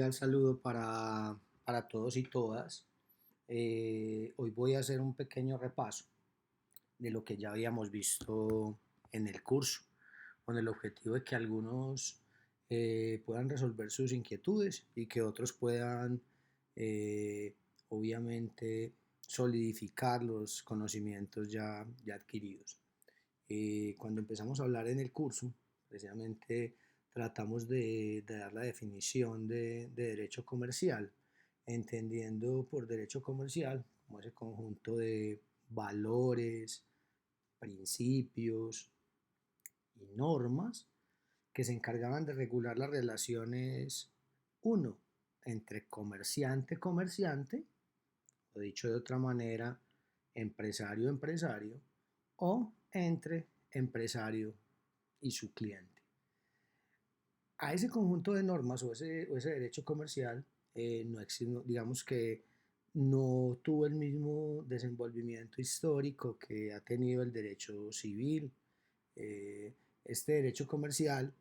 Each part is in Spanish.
cordial saludo para todos y todas. Hoy voy a hacer un pequeño repaso de lo que ya habíamos visto en el curso, con el objetivo de que algunos puedan resolver sus inquietudes y que otros puedan, eh, obviamente, solidificar los conocimientos ya adquiridos. Cuando empezamos a hablar en el curso, precisamente tratamos de dar la definición de derecho comercial, entendiendo por derecho comercial como ese conjunto de valores, principios y normas que se encargaban de regular las relaciones, uno, entre comerciante, o dicho de otra manera, empresario, o entre empresario y su cliente. A ese conjunto de normas o ese derecho comercial, no existe, digamos que no tuvo el mismo desenvolvimiento histórico que ha tenido el derecho civil. Eh, este derecho comercial,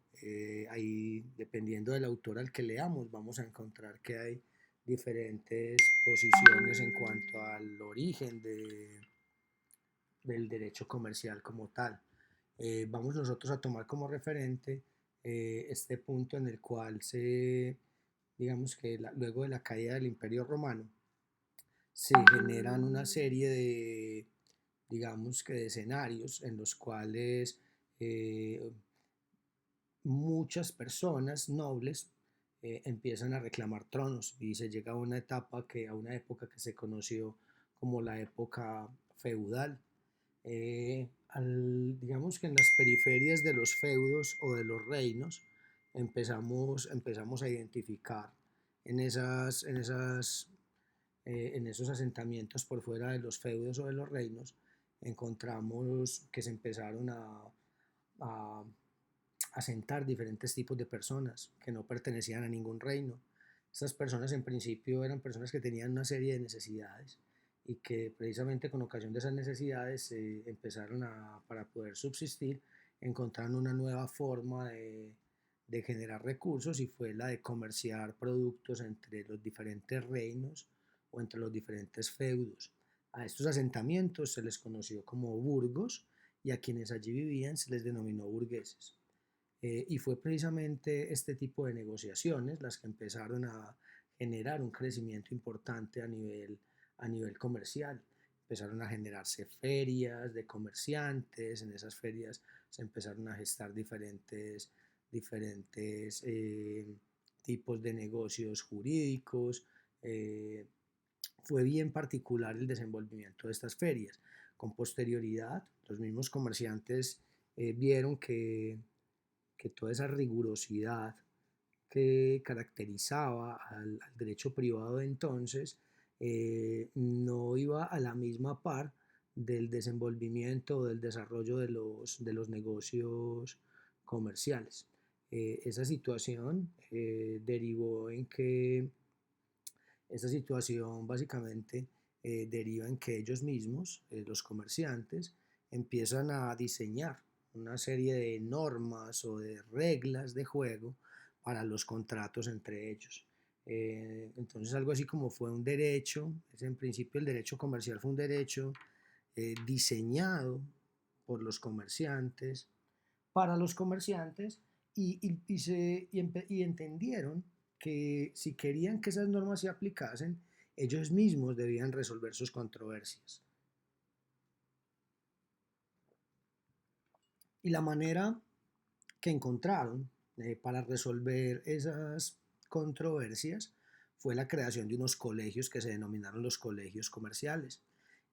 ahí dependiendo del autor al que leamos, vamos a encontrar que hay diferentes posiciones en cuanto al origen del derecho comercial como tal. Vamos nosotros a tomar como referente este punto en el cual digamos que luego de la caída del Imperio Romano, se generan una serie digamos que de escenarios en los cuales eh, muchas personas nobles empiezan a reclamar tronos y se llega a una época que se conoció como la época feudal. Digamos que en las periferias de los feudos o de los reinos empezamos a identificar en esos asentamientos por fuera de los feudos o de los reinos, encontramos que se empezaron a asentar diferentes tipos de personas que no pertenecían a ningún reino. Estas personas en principio eran personas que tenían una serie de necesidades y que precisamente con ocasión de esas necesidades empezaron para poder subsistir, encontraron una nueva forma de generar recursos y fue la de comerciar productos entre los diferentes reinos o entre los diferentes feudos. A estos asentamientos se les conoció como burgos y a quienes allí vivían se les denominó burgueses. Y fue precisamente este tipo de negociaciones las que empezaron a generar un crecimiento importante a nivel comercial. Empezaron a generarse ferias de comerciantes, en esas ferias se empezaron a gestar diferentes tipos de negocios jurídicos. Fue bien particular el desenvolvimiento de estas ferias. Con posterioridad, los mismos comerciantes vieron que toda esa rigurosidad que caracterizaba al derecho privado de entonces no iba a la misma par del desenvolvimiento o del desarrollo de los negocios comerciales. Esa situación derivó en que esta situación básicamente deriva en que ellos mismos, los comerciantes, empiezan a diseñar una serie de normas o de reglas de juego para los contratos entre ellos. Entonces algo así como fue un derecho, en principio el derecho comercial fue un derecho diseñado por los comerciantes, para los comerciantes, y entendieron que si querían que esas normas se aplicasen, ellos mismos debían resolver sus controversias. Y la manera que encontraron para resolver esas controversias fue la creación de unos colegios que se denominaron los colegios comerciales.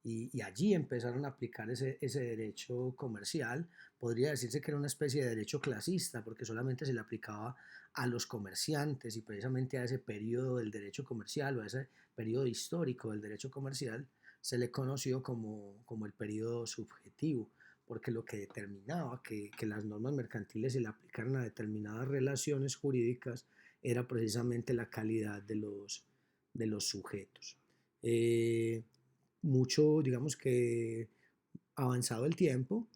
Y allí empezaron a aplicar ese derecho comercial. Podría decirse que era una especie de derecho clasista, porque solamente se le aplicaba a los comerciantes y precisamente a ese periodo del derecho comercial o a ese periodo histórico del derecho comercial se le conoció como el periodo subjetivo, porque lo que determinaba que las normas mercantiles se le aplicaran a determinadas relaciones jurídicas era precisamente la calidad de los sujetos. Mucho, digamos que avanzado el tiempo,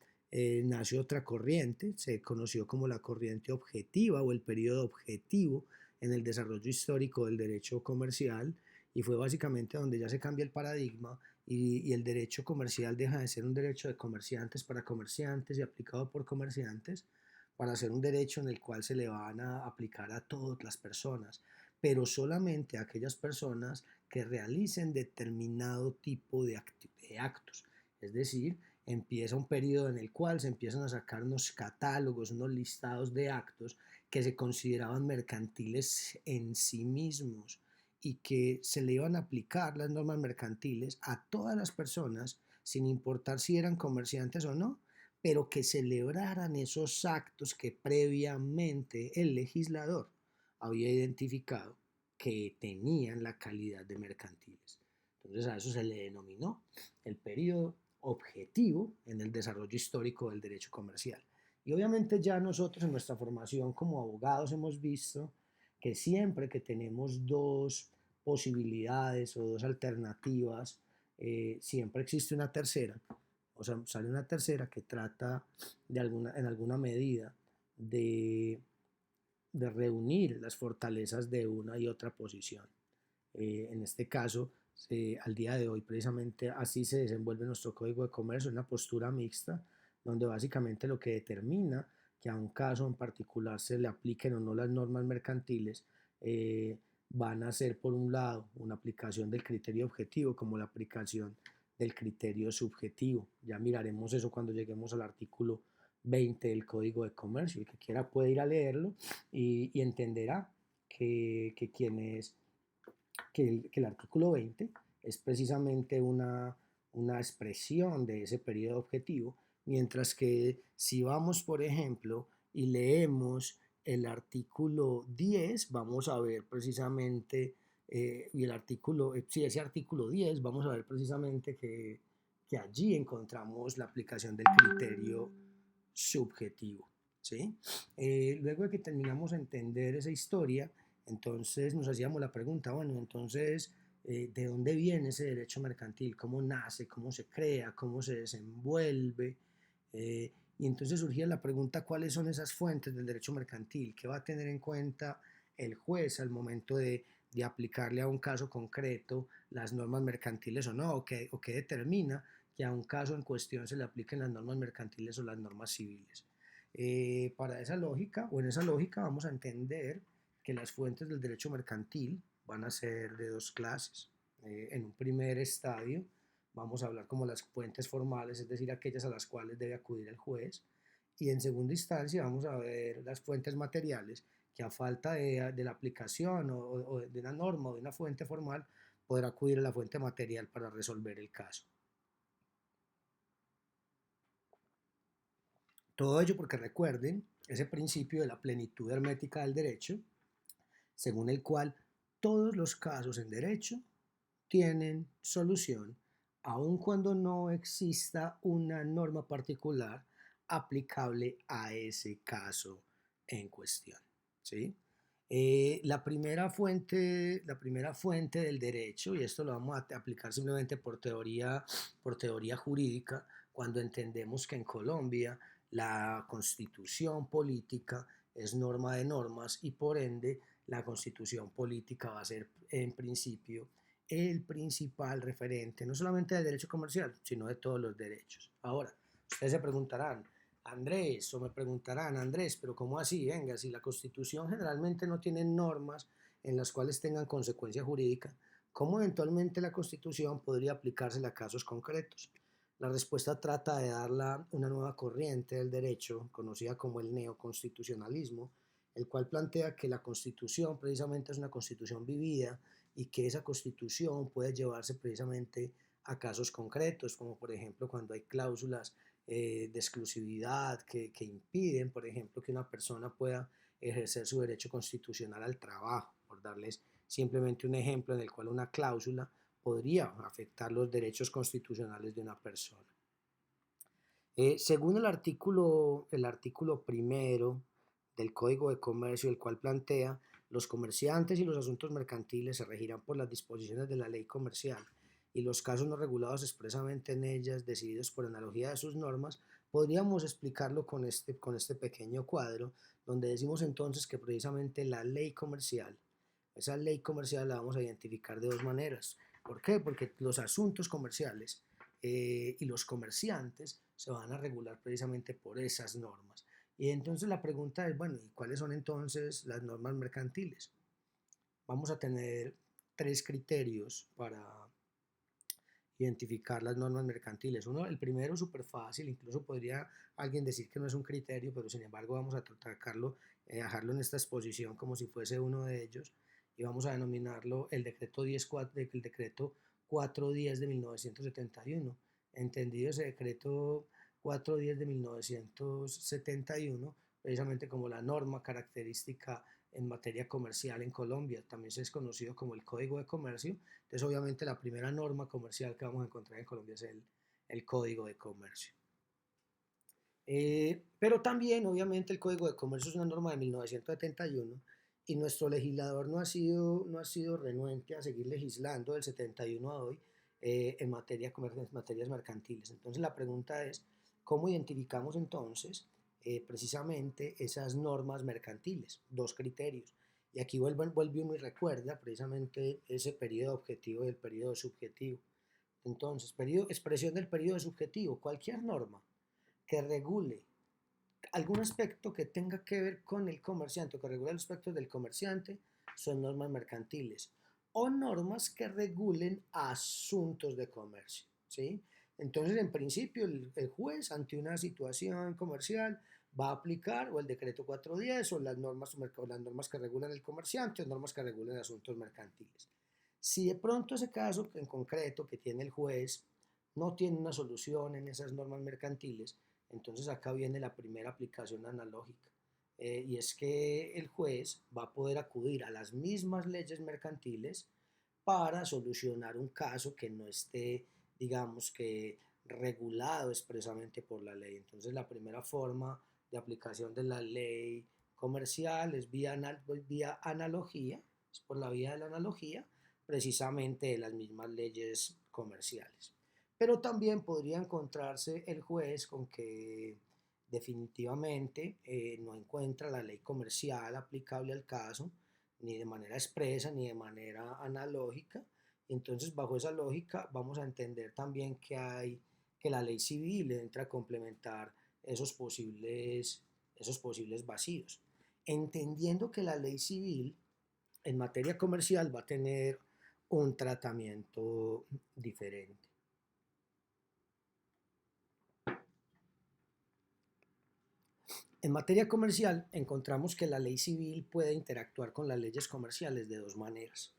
nació otra corriente, se conoció como la corriente objetiva o el periodo objetivo, en el desarrollo histórico del derecho comercial y fue básicamente donde ya se cambia el paradigma y el derecho comercial deja de ser un derecho de comerciantes para comerciantes y aplicado por comerciantes para ser un derecho en el cual se le van a aplicar a todas las personas, pero solamente a aquellas personas que realicen determinado tipo de actos. Es decir, empieza un periodo en el cual se empiezan a sacar unos catálogos, unos listados de actos que se consideraban mercantiles en sí mismos y que se le iban a aplicar las normas mercantiles a todas las personas, sin importar si eran comerciantes o no, pero que celebraran esos actos que previamente el legislador había identificado que tenían la calidad de mercantiles. Entonces a eso se le denominó el periodo objetivo en el desarrollo histórico del derecho comercial. Y obviamente ya nosotros en nuestra formación como abogados hemos visto que siempre que tenemos dos posibilidades o dos alternativas, siempre existe una tercera, o sea, sale una tercera que trata en alguna medida de, de reunir las fortalezas de una y otra posición. En este caso, al día de hoy, precisamente así se desenvuelve nuestro Código de Comercio, una postura mixta, donde básicamente lo que determina que a un caso en particular se le apliquen o no las normas mercantiles, van a ser, por un lado, una aplicación del criterio objetivo como la aplicación del criterio subjetivo. Ya miraremos eso cuando lleguemos al artículo 20 del Código de Comercio. El que quiera puede ir a leerlo y entenderá que quienes que el artículo 20 es precisamente una expresión de ese periodo objetivo, mientras que si vamos, por ejemplo, y leemos el artículo 10, vamos a ver precisamente, y el artículo, sí, ese artículo 10, vamos a ver precisamente que allí encontramos la aplicación del criterio subjetivo. ¿Sí? Luego de que terminamos de entender esa historia, entonces nos hacíamos la pregunta, bueno, entonces, ¿de dónde viene ese derecho mercantil? ¿Cómo nace? ¿Cómo se crea? ¿Cómo se desenvuelve? Y entonces surgía la pregunta, ¿cuáles son esas fuentes del derecho mercantil? ¿Qué va a tener en cuenta el juez al momento de aplicarle a un caso concreto las normas mercantiles o no? ¿O qué determina que a un caso en cuestión se le apliquen las normas mercantiles o las normas civiles? Para esa lógica, o en esa lógica, vamos a entender que las fuentes del derecho mercantil van a ser de dos clases. En un primer estadio vamos a hablar como las fuentes formales, es decir, aquellas a las cuales debe acudir el juez. Y en segunda instancia vamos a ver las fuentes materiales, que a falta de la aplicación o de una norma o de una fuente formal, podrá acudir a la fuente material para resolver el caso. Todo ello porque recuerden ese principio de la plenitud hermética del derecho, según el cual todos los casos en derecho tienen solución, aun cuando no exista una norma particular aplicable a ese caso en cuestión. ¿Sí? La primera fuente del derecho, y esto lo vamos a aplicar simplemente por teoría jurídica, cuando entendemos que en Colombia la constitución política es norma de normas y por ende la constitución política va a ser en principio el principal referente, no solamente del derecho comercial, sino de todos los derechos. Ahora, ustedes se preguntarán, Andrés, o me preguntarán, Andrés, pero ¿cómo así? Venga, si la Constitución generalmente no tiene normas en las cuales tengan consecuencia jurídica, ¿cómo eventualmente la Constitución podría aplicársela a casos concretos? La respuesta trata de darla una nueva corriente del derecho, conocida como el neoconstitucionalismo, el cual plantea que la Constitución precisamente es una Constitución vivida y que esa Constitución puede llevarse precisamente a casos concretos, como por ejemplo cuando hay cláusulas de exclusividad que impiden, por ejemplo, que una persona pueda ejercer su derecho constitucional al trabajo, por darles simplemente un ejemplo en el cual una cláusula podría afectar los derechos constitucionales de una persona. Según el artículo primero del Código de Comercio, el cual plantea, los comerciantes y los asuntos mercantiles se regirán por las disposiciones de la ley comercial y los casos no regulados expresamente en ellas, decididos por analogía de sus normas, Podríamos explicarlo con este pequeño cuadro, donde decimos entonces que precisamente la ley comercial, esa ley comercial la vamos a identificar de dos maneras. ¿Por qué? Porque los asuntos comerciales y los comerciantes se van a regular precisamente por esas normas. Y entonces la pregunta es, bueno, ¿y cuáles son entonces las normas mercantiles? Vamos a tener tres criterios para identificar las normas mercantiles. Uno, el primero, súper fácil, incluso podría alguien decir que no es un criterio, pero sin embargo vamos a tratarlo, dejarlo en esta exposición como si fuese uno de ellos, y vamos a denominarlo el decreto 410 de 1971. Entendido ese decreto 410 de 1971, precisamente como la norma característica en materia comercial en Colombia, también se es conocido como el Código de Comercio. Entonces, obviamente, la primera norma comercial que vamos a encontrar en Colombia es el Código de Comercio. Pero también, obviamente, el Código de Comercio es una norma de 1971 y nuestro legislador no ha sido renuente a seguir legislando del 71 a hoy en materias mercantiles. Entonces, la pregunta es, ¿cómo identificamos entonces precisamente esas normas mercantiles? Dos criterios. Y aquí vuelve uno y recuerda precisamente ese periodo objetivo y el periodo subjetivo. Entonces, expresión del periodo subjetivo, cualquier norma que regule algún aspecto que tenga que ver con el comerciante o que regule los aspectos del comerciante son normas mercantiles o normas que regulen asuntos de comercio, ¿sí? Entonces, en principio, el juez ante una situación comercial va a aplicar o el decreto 410 o las normas que regulan el comerciante o normas que regulan asuntos mercantiles. Si de pronto ese caso en concreto que tiene el juez no tiene una solución en esas normas mercantiles, entonces acá viene la primera aplicación analógica. Y es que el juez va a poder acudir a las mismas leyes mercantiles para solucionar un caso que no esté, digamos que, regulado expresamente por la ley. Entonces la primera forma de aplicación de la ley comercial es vía analogía, es por la vía de la analogía, precisamente de las mismas leyes comerciales. Pero también podría encontrarse el juez con que definitivamente no encuentra la ley comercial aplicable al caso, ni de manera expresa, ni de manera analógica. Entonces, bajo esa lógica, vamos a entender también que la ley civil entra a complementar esos posibles vacíos. Entendiendo que la ley civil en materia comercial va a tener un tratamiento diferente. En materia comercial encontramos que la ley civil puede interactuar con las leyes comerciales de dos maneras.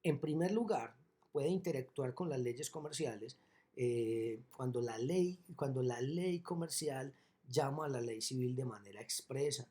En primer lugar, puede interactuar con las leyes comerciales cuando la ley comercial llama a la ley civil de manera expresa.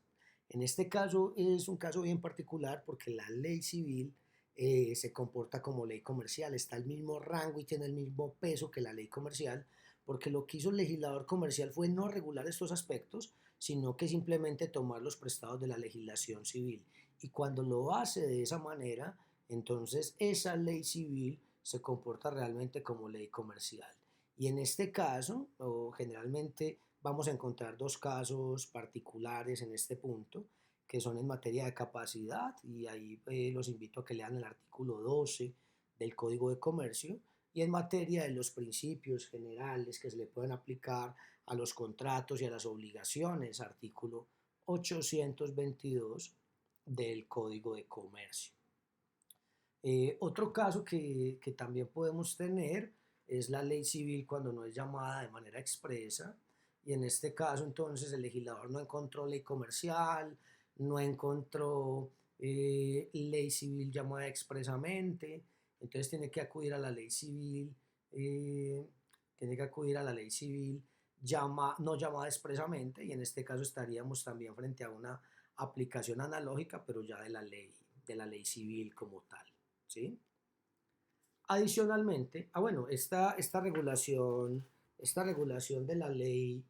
En este caso es un caso bien particular porque la ley civil se comporta como ley comercial, está al mismo rango y tiene el mismo peso que la ley comercial, porque lo que hizo el legislador comercial fue no regular estos aspectos, sino que simplemente tomar los prestados de la legislación civil. Y cuando lo hace de esa manera, entonces esa ley civil se comporta realmente como ley comercial. Y en este caso, generalmente vamos a encontrar dos casos particulares en este punto, que son en materia de capacidad, y ahí los invito a que lean el artículo 12 del Código de Comercio, y en materia de los principios generales que se le pueden aplicar a los contratos y a las obligaciones, artículo 822 del Código de Comercio. Otro caso que también podemos tener es la ley civil cuando no es llamada de manera expresa, y en este caso entonces el legislador no encontró ley comercial, no encontró ley civil llamada expresamente, entonces tiene que acudir a la ley civil, tiene que acudir a la ley civil no llamada expresamente, y en este caso estaríamos también frente a una aplicación analógica, pero ya de la ley civil como tal. ¿Sí? Adicionalmente, bueno, esta regulación de la ley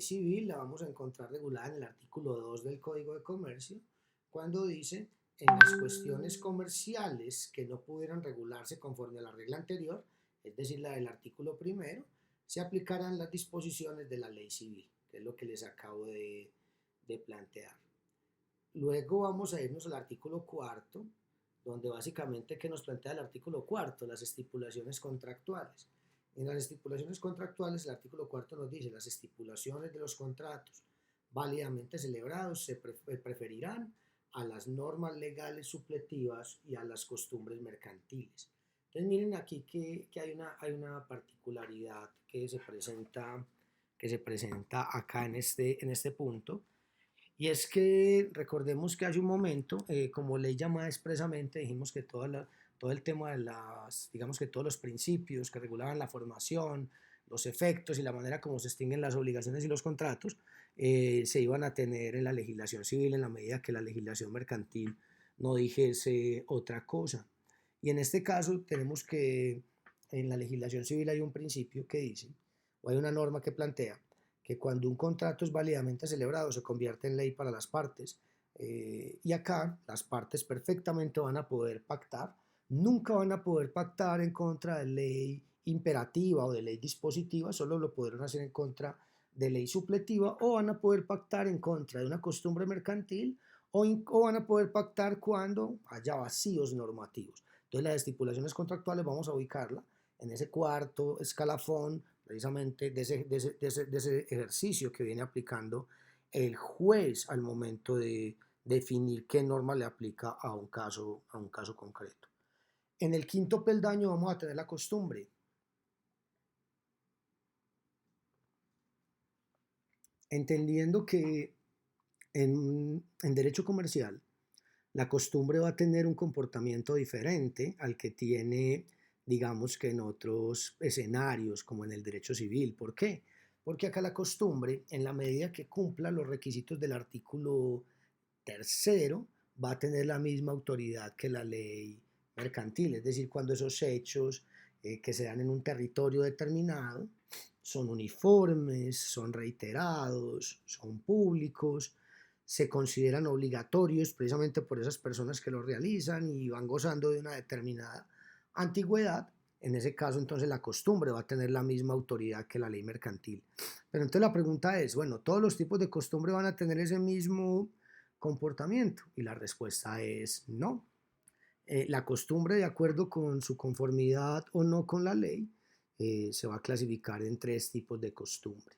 civil la vamos a encontrar regulada en el artículo 2 del Código de Comercio, cuando dice, en las cuestiones comerciales que no pudieran regularse conforme a la regla anterior, es decir, la del artículo primero, se aplicarán las disposiciones de la ley civil, que es lo que les acabo de plantear. Luego vamos a irnos al artículo cuarto, donde básicamente, ¿qué nos plantea el artículo cuarto? Las estipulaciones contractuales. En las estipulaciones contractuales, el artículo cuarto nos dice: las estipulaciones de los contratos válidamente celebrados se preferirán a las normas legales supletivas y a las costumbres mercantiles. Entonces miren aquí que hay una particularidad que se presenta acá en este punto, y es que recordemos que hace un momento, como ley llamada expresamente, dijimos que todo el tema de digamos que todos los principios que regulaban la formación, los efectos y la manera como se extinguen las obligaciones y los contratos, se iban a tener en la legislación civil en la medida que la legislación mercantil no dijese otra cosa. Y en este caso tenemos que en la legislación civil hay un principio que dice, o hay una norma que plantea, que cuando un contrato es válidamente celebrado se convierte en ley para las partes, y acá las partes perfectamente van a poder pactar, nunca van a poder pactar en contra de ley imperativa o de ley dispositiva, solo lo podrán hacer en contra de ley supletiva, o van a poder pactar en contra de una costumbre mercantil, o van a poder pactar cuando haya vacíos normativos. Entonces las estipulaciones contractuales vamos a ubicarla en ese cuarto escalafón precisamente de ese ejercicio que viene aplicando el juez al momento de definir qué norma le aplica a un caso concreto. En el quinto peldaño vamos a tener la costumbre. Entendiendo que en derecho comercial la costumbre va a tener un comportamiento diferente al que tiene, digamos que en otros escenarios, como en el derecho civil. ¿Por qué? Porque acá la costumbre, en la medida que cumpla los requisitos del artículo tercero, va a tener la misma autoridad que la ley mercantil. Es decir, cuando esos hechos que se dan en un territorio determinado son uniformes, son reiterados, son públicos, se consideran obligatorios precisamente por esas personas que lo realizan y van gozando de una determinada antigüedad. En ese caso, entonces, la costumbre va a tener la misma autoridad que la ley mercantil. Pero entonces la pregunta es, bueno, ¿todos los tipos de costumbre van a tener ese mismo comportamiento? Y la respuesta es no. La costumbre, de acuerdo con su conformidad o no con la ley, se va a clasificar en tres tipos de costumbre.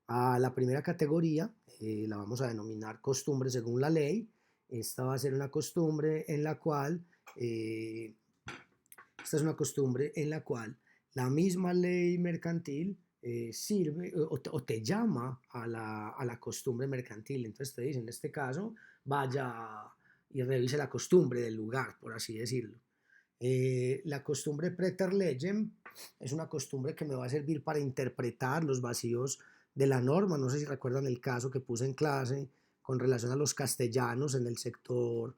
A la primera categoría la vamos a denominar costumbre según la ley. Esta va a ser una costumbre en la cual, esta es una costumbre en la cual la misma ley mercantil sirve o te llama a la costumbre mercantil. Entonces te dice, en este caso, vaya y revise la costumbre del lugar, por así decirlo. La costumbre praeter legem es una costumbre que me va a servir para interpretar los vacíos de la norma. No sé si recuerdan el caso que puse en clase con relación a los castellanos en el sector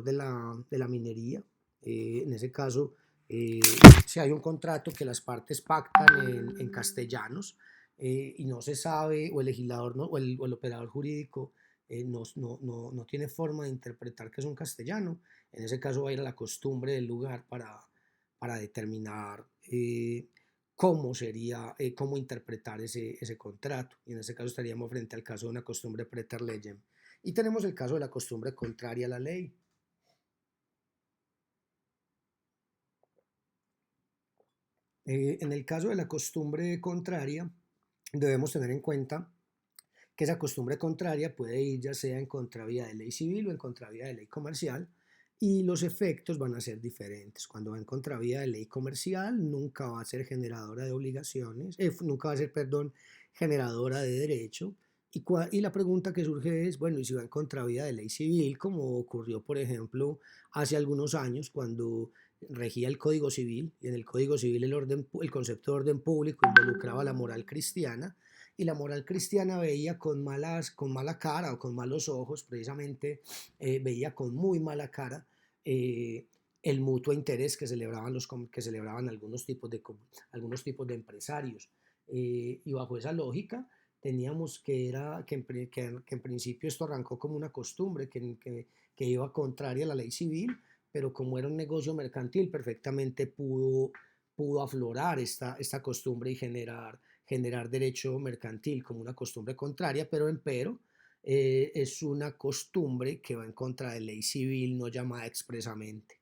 de la minería. En ese caso, si hay un contrato que las partes pactan en castellanos, y no se sabe, o el legislador no, o el operador jurídico no tiene forma de interpretar que es un castellano, en ese caso va a ir a la costumbre del lugar para determinar cómo interpretar ese contrato. Y en ese caso estaríamos frente al caso de una costumbre praeter legem. Y tenemos el caso de la costumbre contraria a la ley. En el caso de la costumbre contraria, debemos tener en cuenta que esa costumbre contraria puede ir ya sea en contravía de ley civil o en contravía de ley comercial, y los efectos van a ser diferentes. Cuando va en contravía de ley comercial, nunca va a ser generadora de obligaciones, nunca va a ser, perdón, generadora de derecho. Y la pregunta que surge es, bueno, ¿y si va en contravía de ley civil, como ocurrió, por ejemplo, hace algunos años cuando regía el Código Civil, y en el Código Civil el concepto de orden público involucraba la moral cristiana, y la moral cristiana veía con mala cara o con malos ojos, precisamente veía con muy mala cara el mutuo interés que celebraban algunos tipos de empresarios. Y bajo esa lógica teníamos que en principio esto arrancó como una costumbre que iba contraria a la ley civil, pero como era un negocio mercantil, perfectamente pudo aflorar esta costumbre y generar derecho mercantil como una costumbre contraria, pero empero es una costumbre que va en contra de ley civil no llamada expresamente.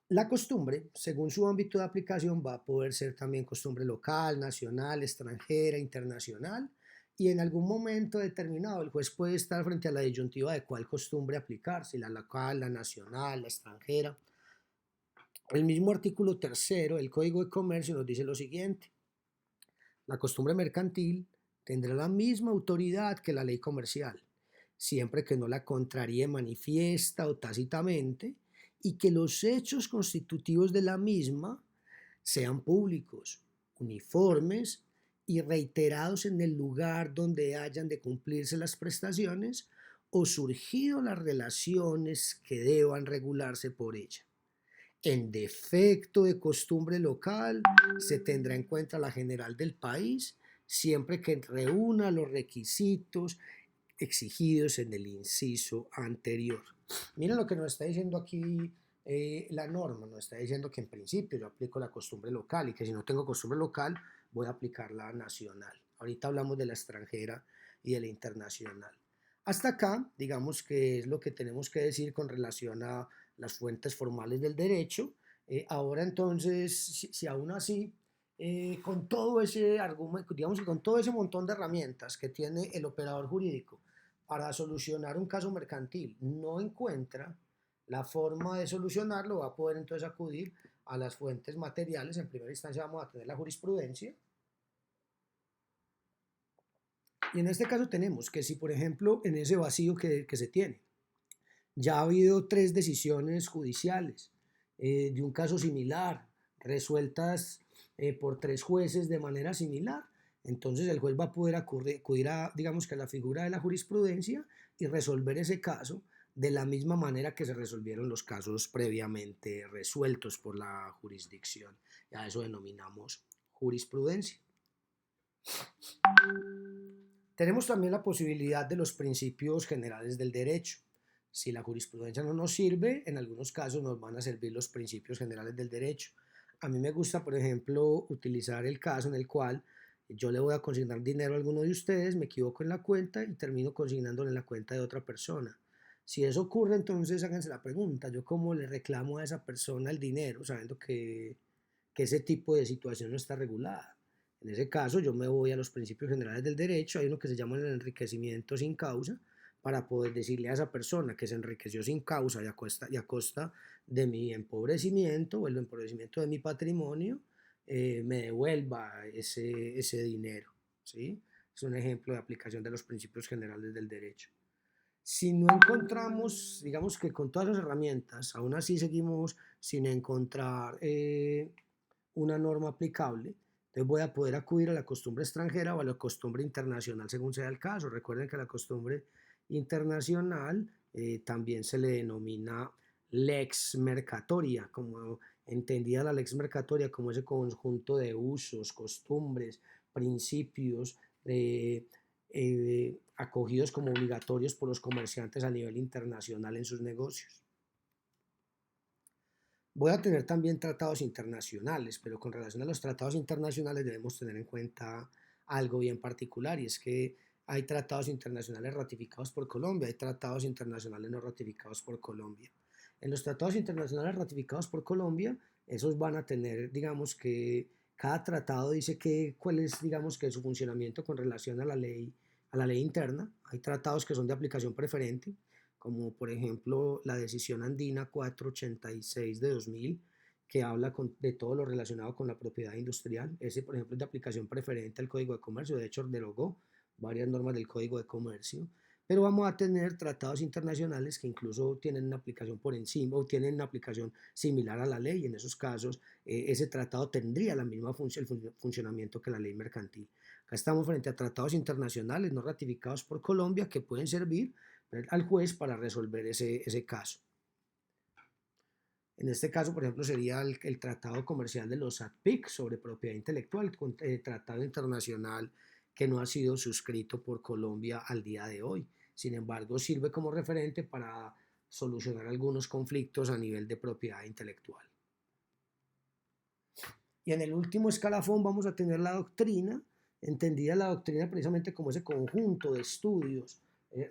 La costumbre, según su ámbito de aplicación, va a poder ser también costumbre local, nacional, extranjera, internacional, y en algún momento determinado el juez puede estar frente a la disyuntiva de cuál costumbre aplicar, si la local, la nacional, la extranjera. El mismo artículo tercero del Código de Comercio nos dice lo siguiente: la costumbre mercantil tendrá la misma autoridad que la ley comercial, siempre que no la contraríe manifiesta o tácitamente y que los hechos constitutivos de la misma sean públicos, uniformes y reiterados en el lugar donde hayan de cumplirse las prestaciones o surgido las relaciones que deban regularse por ella. En defecto de costumbre local, se tendrá en cuenta la general del país, siempre que reúna los requisitos exigidos en el inciso anterior. Miren lo que nos está diciendo aquí la norma, nos está diciendo que en principio yo aplico la costumbre local y que si no tengo costumbre local voy a aplicar la nacional. Ahorita hablamos de la extranjera y de la internacional. Hasta acá, digamos que es lo que tenemos que decir con relación a las fuentes formales del derecho. Ahora entonces, si aún así, con todo ese argumento, digamos que con todo ese montón de herramientas que tiene el operador jurídico para solucionar un caso mercantil, no encuentra la forma de solucionarlo, va a poder entonces acudir a las fuentes materiales. En primera instancia vamos a tener la jurisprudencia. Y en este caso tenemos que si, por ejemplo, en ese vacío que se tiene, ya ha habido 3 decisiones judiciales de un caso similar, resueltas por 3 jueces de manera similar. Entonces el juez va a poder acudir a, digamos que a la figura de la jurisprudencia y resolver ese caso de la misma manera que se resolvieron los casos previamente resueltos por la jurisdicción. Y a eso denominamos jurisprudencia. Tenemos también la posibilidad de los principios generales del derecho. Si la jurisprudencia no nos sirve, en algunos casos nos van a servir los principios generales del derecho. A mí me gusta, por ejemplo, utilizar el caso en el cual yo le voy a consignar dinero a alguno de ustedes, me equivoco en la cuenta y termino consignándole en la cuenta de otra persona. Si eso ocurre, entonces háganse la pregunta: ¿yo cómo le reclamo a esa persona el dinero sabiendo que ese tipo de situación no está regulada? En ese caso, yo me voy a los principios generales del derecho. Hay uno que se llama el enriquecimiento sin causa, para poder decirle a esa persona que se enriqueció sin causa y a costa de mi empobrecimiento o el empobrecimiento de mi patrimonio, me devuelva ese dinero. ¿Sí? Es un ejemplo de aplicación de los principios generales del derecho. Si no encontramos, digamos que con todas las herramientas, aún así seguimos sin encontrar una norma aplicable, entonces voy a poder acudir a la costumbre extranjera o a la costumbre internacional según sea el caso. Recuerden que la costumbre internacional también se le denomina lex mercatoria, como entendida la lex mercatoria como ese conjunto de usos, costumbres, principios acogidos como obligatorios por los comerciantes a nivel internacional en sus negocios. Voy a tener también tratados internacionales, pero con relación a los tratados internacionales debemos tener en cuenta algo bien particular, y es que hay tratados internacionales ratificados por Colombia, hay tratados internacionales no ratificados por Colombia. En los tratados internacionales ratificados por Colombia, esos van a tener, digamos que cada tratado dice cuál es, digamos que su funcionamiento con relación a la ley interna. Hay tratados que son de aplicación preferente, como por ejemplo la decisión andina 486 de 2000, que habla de todo lo relacionado con la propiedad industrial. Ese, por ejemplo, es de aplicación preferente al Código de Comercio. De hecho, derogó varias normas del Código de Comercio. Pero vamos a tener tratados internacionales que incluso tienen una aplicación por encima o tienen una aplicación similar a la ley. En esos casos, ese tratado tendría la misma el funcionamiento que la ley mercantil. Acá estamos frente a tratados internacionales no ratificados por Colombia que pueden servir al juez para resolver ese caso. En este caso, por ejemplo, sería el Tratado Comercial de los ATPIC sobre propiedad intelectual, tratado internacional que no ha sido suscrito por Colombia al día de hoy. Sin embargo, sirve como referente para solucionar algunos conflictos a nivel de propiedad intelectual. Y en el último escalafón vamos a tener la doctrina, entendida la doctrina precisamente como ese conjunto de estudios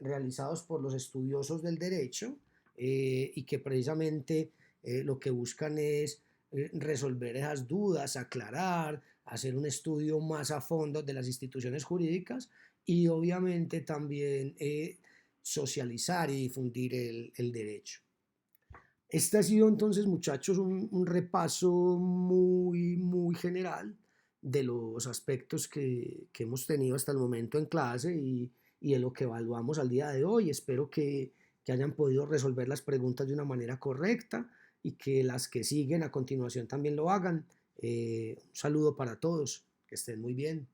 realizados por los estudiosos del derecho y que precisamente lo que buscan es resolver esas dudas, aclarar, hacer un estudio más a fondo de las instituciones jurídicas y obviamente también socializar y difundir el derecho. Este ha sido entonces, muchachos, un repaso muy general de los aspectos que hemos tenido hasta el momento en clase y de lo que evaluamos al día de hoy. Espero que hayan podido resolver las preguntas de una manera correcta y que las que siguen a continuación también lo hagan. Un saludo para todos, que estén muy bien.